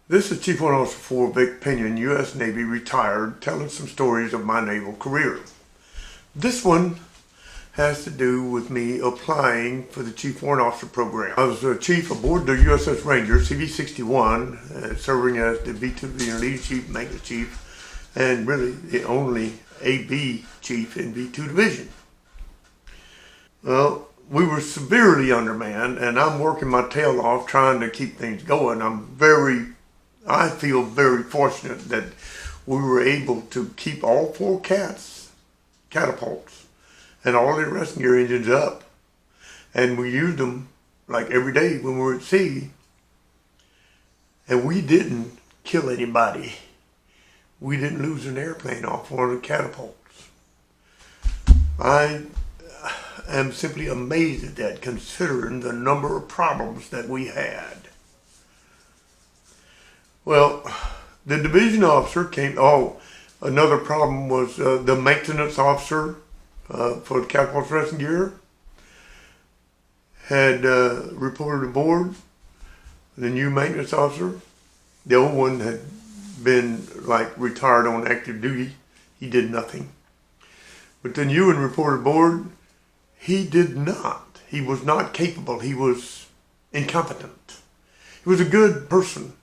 This is Chief Warrant Officer 4 Victor Pinion, U.S. Navy, retired, telling some stories of my naval career. This one has to do with me applying for the Chief Warrant Officer program. I was a chief aboard the USS Ranger, CV-61, serving as the B2 Lead Chief, Maintenance Chief, and really the only AB Chief in B2 Division. Well, we were severely undermanned, and I'm working my tail off trying to keep things going. I feel very fortunate that we were able to keep all 4 catapults and all the arresting gear engines up. And we used them like every day when we were at sea. And we didn't kill anybody. We didn't lose an airplane off one of the catapults. I am simply amazed at that, considering the number of problems that we had. Well, the division officer came, another problem was the maintenance officer for the catapult arresting gear had reported aboard. The new maintenance officer, the old one had been retired on active duty. He did nothing. But the new one reported aboard. He did not. He was not capable. He was incompetent. He was a good person.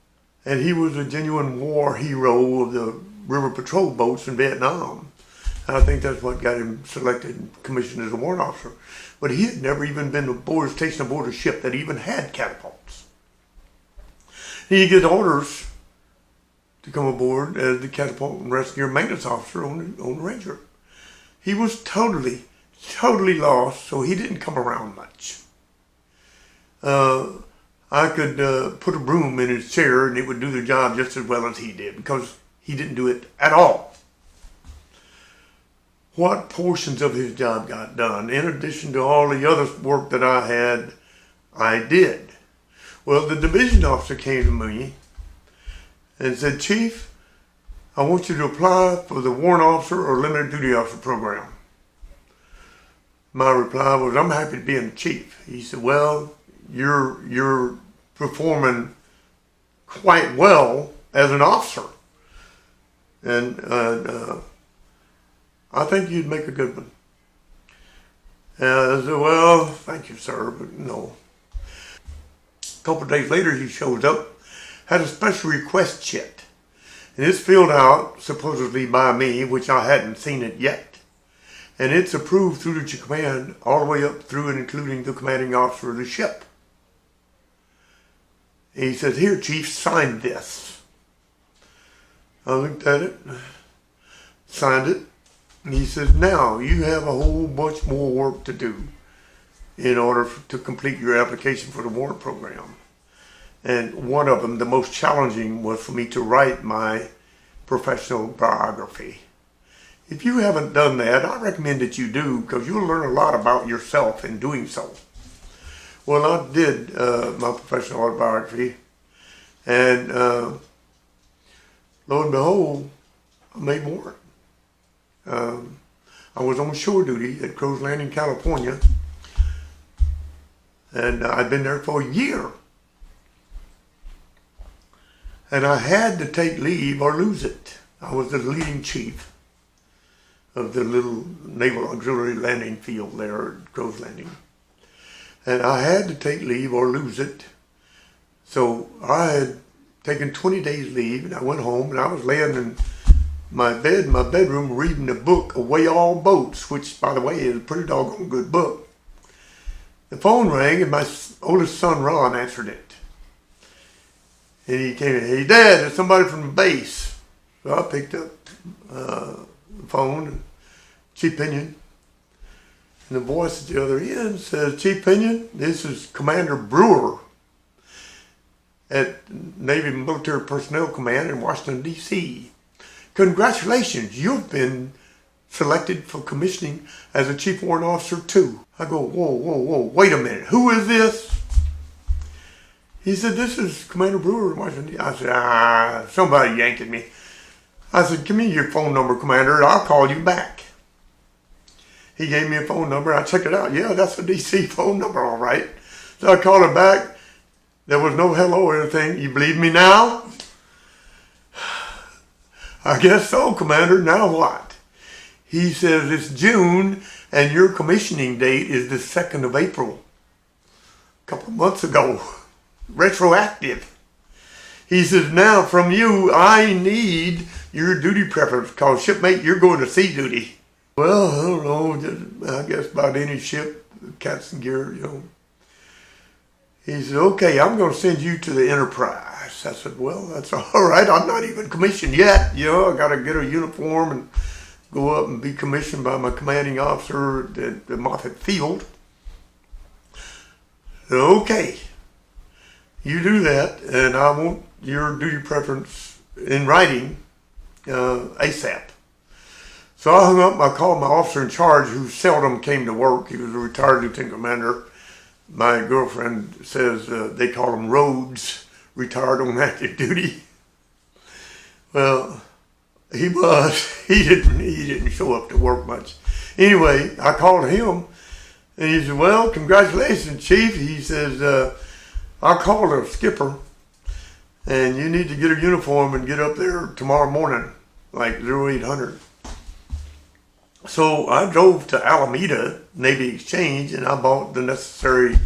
And he was a genuine war hero of the river patrol boats in Vietnam. And I think that's what got him selected and commissioned as a warrant officer. But he had never even been stationed aboard a ship that even had catapults. He gets orders to come aboard as the catapult and rescue maintenance officer on the Ranger. He was totally lost, so he didn't come around much. I could put a broom in his chair and it would do the job just as well as he did, because he didn't do it at all. What portions of his job got done, in addition to all the other work that I had, I did. Well, the division officer came to me and said, "Chief, I want you to apply for the warrant officer or limited duty officer program." My reply was, "I'm happy to be in the chief." He said, "Well, you're performing quite well as an officer, and I think you'd make a good one." And I said, "Well, thank you, sir, but no." A couple of days later, he shows up, had a special request sheet, and it's filled out supposedly by me, which I hadn't seen it yet, and it's approved through the command all the way up through and including the commanding officer of the ship. He says, "Here, Chief, sign this." I looked at it, signed it, and he says, "Now you have a whole bunch more work to do in order to complete your application for the warrant program." And one of them, the most challenging, was for me to write my professional biography. If you haven't done that, I recommend that you do, because you'll learn a lot about yourself in doing so. Well, I did my professional autobiography, and lo and behold, I made warrant. I was on shore duty at Crow's Landing, California, and I'd been there for a year. And I had to take leave or lose it. I was the leading chief of the little Naval Auxiliary landing field there at Crow's Landing. And I had to take leave or lose it. So I had taken 20 days leave, and I went home, and I was laying in my bed in my bedroom reading the book Away All Boats, which, by the way, is a pretty doggone good book. The phone rang, and my oldest son, Ron, answered it. And he came in, "Hey, Dad, there's somebody from the base." So I picked up the phone, Chief Pinion. And the voice at the other end says, "Chief Pinion, this is Commander Brewer at Navy Military Personnel Command in Washington, D.C. Congratulations, you've been selected for commissioning as a Chief Warrant Officer too." I go, whoa, wait a minute, who is this? He said, "This is Commander Brewer in Washington, D.C. I said, somebody yanked at me. I said, "Give me your phone number, Commander, and I'll call you back." He gave me a phone number. I checked it out. Yeah, that's a DC phone number, all right. So I called him back. There was no hello or anything. "You believe me now?" I guess so, Commander. Now what? He says, it's June and your commissioning date is the 2nd of April. A couple of months ago. Retroactive. He says, now from you, I need your duty preference because shipmate, you're going to sea duty. Well, I don't know, I guess about any ship, captain gear, He said, okay, I'm going to send you to the Enterprise. I said, well, that's all right. I'm not even commissioned yet. I got to get a uniform and go up and be commissioned by my commanding officer at the Moffett Field. Okay, you do that, and I want your duty preference in writing ASAP. So I hung up, I called my officer in charge who seldom came to work. He was a retired lieutenant commander. My girlfriend says they call him Rhodes, retired on active duty. Well, he was. He didn't show up to work much. Anyway, I called him, and he said, well, congratulations, Chief. He says, I called the skipper, and you need to get a uniform and get up there tomorrow morning, like 0800. So I drove to Alameda Navy Exchange, and I bought the necessary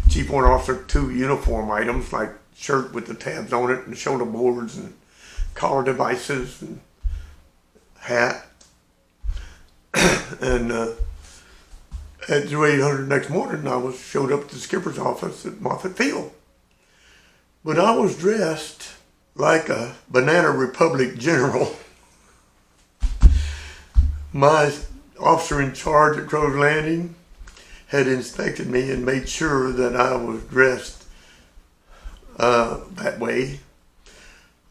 Chief Warrant Officer 2 uniform items, like shirt with the tabs on it, and shoulder boards, and collar devices, and hat. And at 0800 next morning, I showed up at the skipper's office at Moffett Field. But I was dressed like a Banana Republic general. My officer in charge at Crow's Landing had inspected me and made sure that I was dressed that way.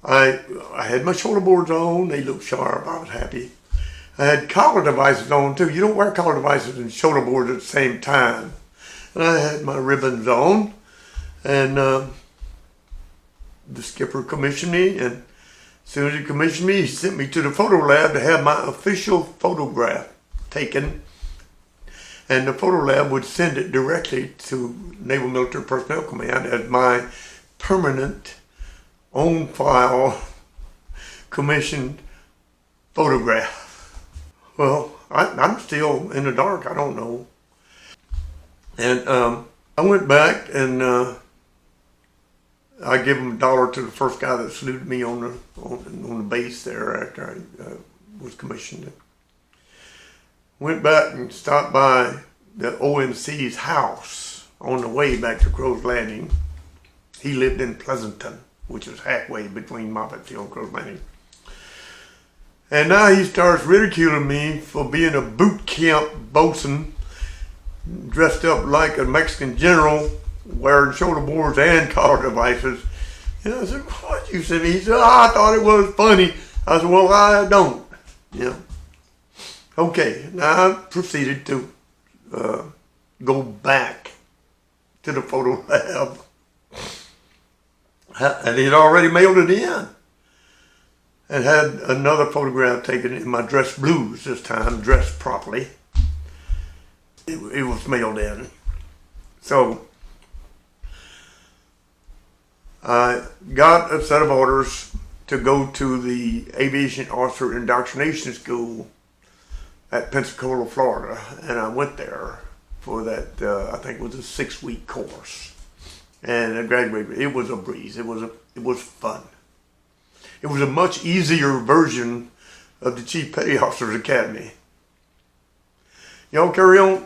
I had my shoulder boards on. They looked sharp. I was happy. I had collar devices on too. You don't wear collar devices and shoulder boards at the same time. And I had my ribbons on, and the skipper commissioned me, and as soon as he commissioned me, he sent me to the photo lab to have my official photograph taken, and the photo lab would send it directly to Naval Military Personnel Command as my permanent, on file, commissioned photograph. Well, I'm still in the dark. I don't know. And I went back and I gave him $1 to the first guy that saluted me on the base there after I was commissioned. Went back and stopped by the OMC's house on the way back to Crow's Landing. He lived in Pleasanton, which is halfway between Moffett Field and Crow's Landing. And now he starts ridiculing me for being a boot camp bosun, dressed up like a Mexican general, wearing shoulder boards and collar devices. And I said, what you said? He said, I thought it was funny. I said, well, I don't. Okay, now I proceeded to go back to the photo lab. And he'd already mailed it in. And had another photograph taken in my dress blues this time, dressed properly. It was mailed in. So I got a set of orders to go to the Aviation Officer Indoctrination School at Pensacola, Florida, and I went there for that, I think it was a 6-week course. And I graduated. It was a breeze. It was fun. It was a much easier version of the Chief Petty Officers Academy. Y'all carry on.